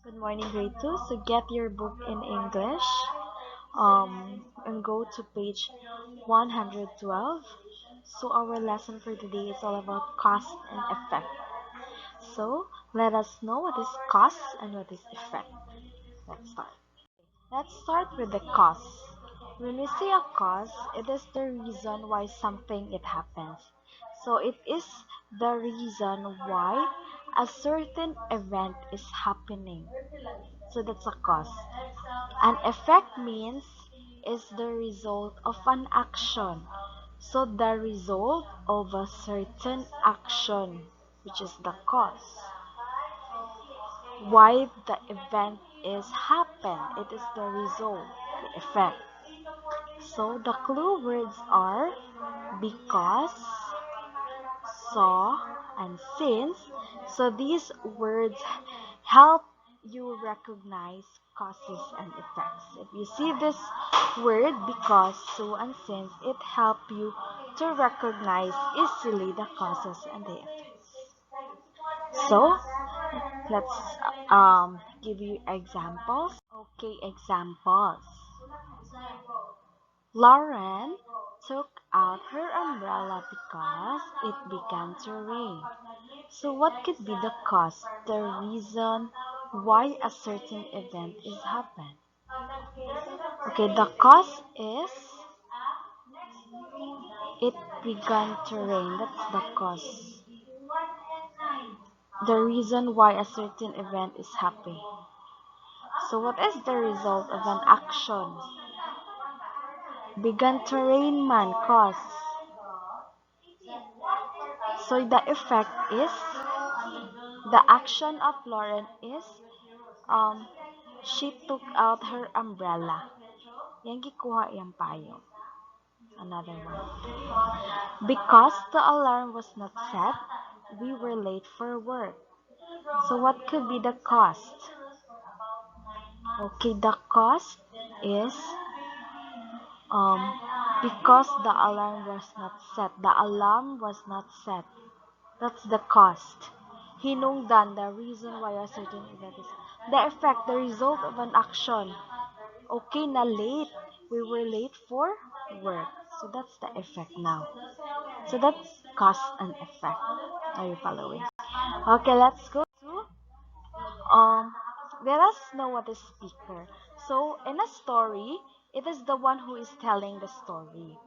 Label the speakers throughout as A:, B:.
A: Good morning, grade 2. So get your book in English and go to page 112. So our lesson for today is all about cause and effect. So let us know what is cause and what is effect. Let's start. Let's start with the cause. When we say a cause, it is the reason why something it happens. So it is the reason why a certain event is happening. So that's a cause. An effect means is the result of an action. So the result of a certain action, which is the cause. Why the event is happen, it is the result, the effect. So the clue words are because, so, and since. So these words help you recognize causes and effects. If you see this word because, so, and since, it helps you to recognize easily the causes and the effects. So let's give you examples. Okay, examples. Lauren took out her umbrella because it began to rain. So what could be the cause, the reason why a certain event is happened? Okay, the cause is it began to rain. That's the cause. The reason why a certain event is happening. So what is the result of an action? Began to rain man cause. So the effect is the action of Lauren is um she took out her umbrella. Yan gikuha yung payo. Another one. Because the alarm was not set, we were late for work. So what could be the cost? Okay, the cost is because the alarm was not set. The alarm was not set. That's the cost. Hinungdan, the reason why a certain event is. The effect, the result of an action. Okay, na late. We were late for work. So that's the effect now. So that's cause and effect. Are you following? Okay, let's go to um let us know what is speaker. So in a story, it is the one who is telling the story.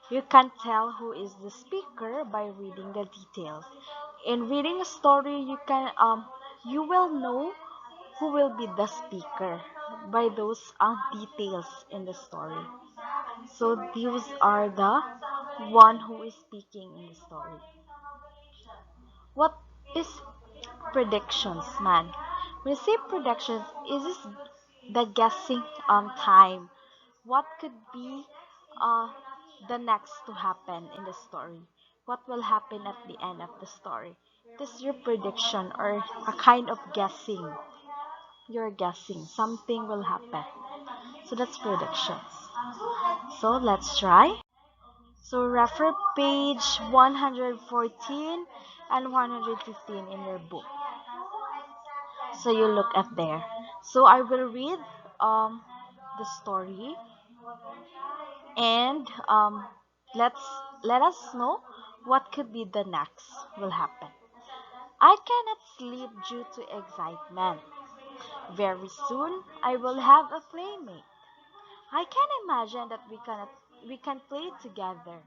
A: You can tell who is the speaker by reading the details. In reading a story, you will know who will be the speaker by those details in the story. So these are the one who is speaking in the story. What is predictions, man? When you say predictions, is this the guessing time? What could be uh the next to happen in the story? What will happen at the end of the story? This is your prediction or a kind of guessing. You're guessing something will happen. So that's predictions. So let's try. So refer page 114 and 115 in your book. So you look at there. So I will read the story and let us know what could be the next will happen. I cannot sleep due to excitement. Very soon I will have a playmate. I can imagine that we can play together.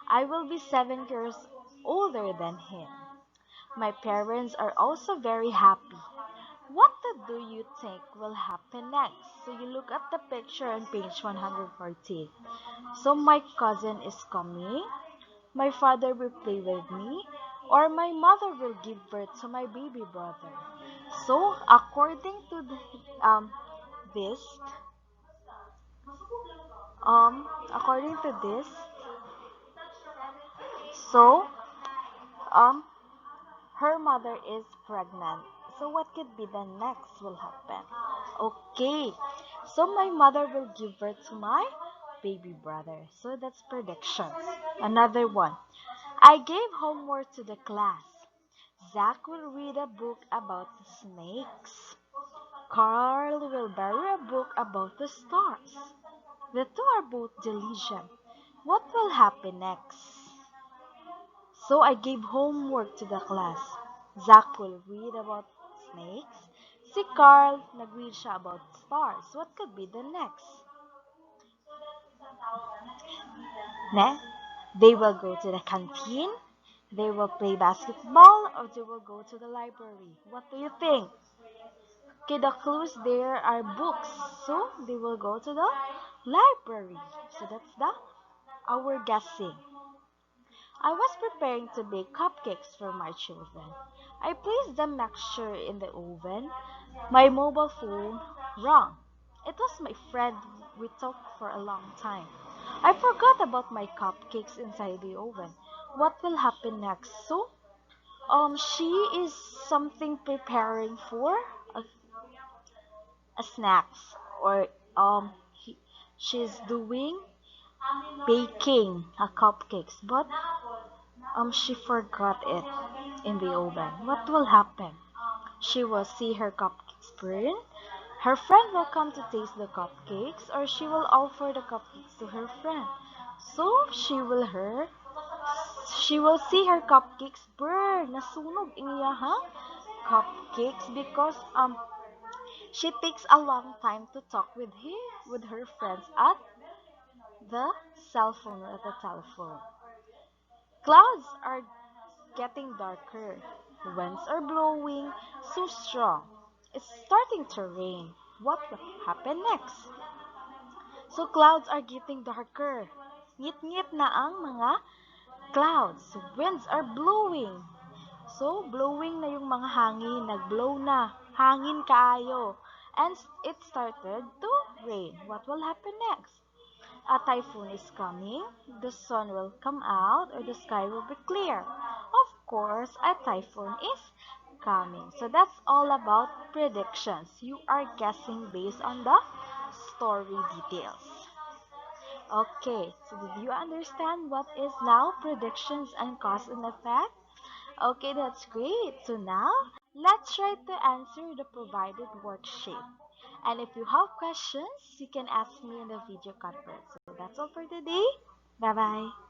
A: I will be 7 years older than him. My parents are also very happy. What do you think will happen next? So you look at the picture on page 114. So my cousin is coming, my father will play with me, or my mother will give birth to my baby brother. So this, according to this, so um her mother is pregnant. So what could be the next will happen? Okay. So my mother will give birth to my baby brother. So that's predictions. Another one. I gave homework to the class. Zach will read a book about the snakes. Carl will borrow a book about the stars. The two are both diligent. What will happen next? So I gave homework to the class. Zach will read about snakes. Si Carl, nag-read siya about stars. What could be the next? Ne? They will go to the canteen, they will play basketball, or they will go to the library. What do you think? Okay, the clues there are books. So they will go to the library. So that's the our guessing. I was preparing to bake cupcakes for my children. I placed the mixture in the oven. My mobile phone rang. It was my friend we talked for a long time. I forgot about my cupcakes inside the oven. What will happen next? So, she is something preparing for a, a snacks, or she's doing baking a cupcakes, but she forgot it in the oven. What will happen? She will see her cupcakes burn. Her friend will come to taste the cupcakes, or she will offer the cupcakes to her friend. So she will see her cupcakes burn. Nasunog ang iyahang cupcakes because she takes a long time to talk with her friends at the cell phone or at the telephone. Clouds are getting darker. Winds are blowing so strong. It's starting to rain. What will happen next? So clouds are getting darker. Ngit-ngit na ang mga clouds. Winds are blowing. So, blowing na yung mga hangin. Nag-blow na. Hangin kaayo. And it started to rain. What will happen next? A typhoon is coming. The sun will come out or the sky will be clear. Of course, a typhoon is coming. So that's all about predictions. You are guessing based on the story details. Okay, so did you understand what is now predictions and cause and effect? Okay, that's great. So now, let's try to answer the provided worksheet. And if you have questions, you can ask me in the video conference. So that's all for today. Bye-bye.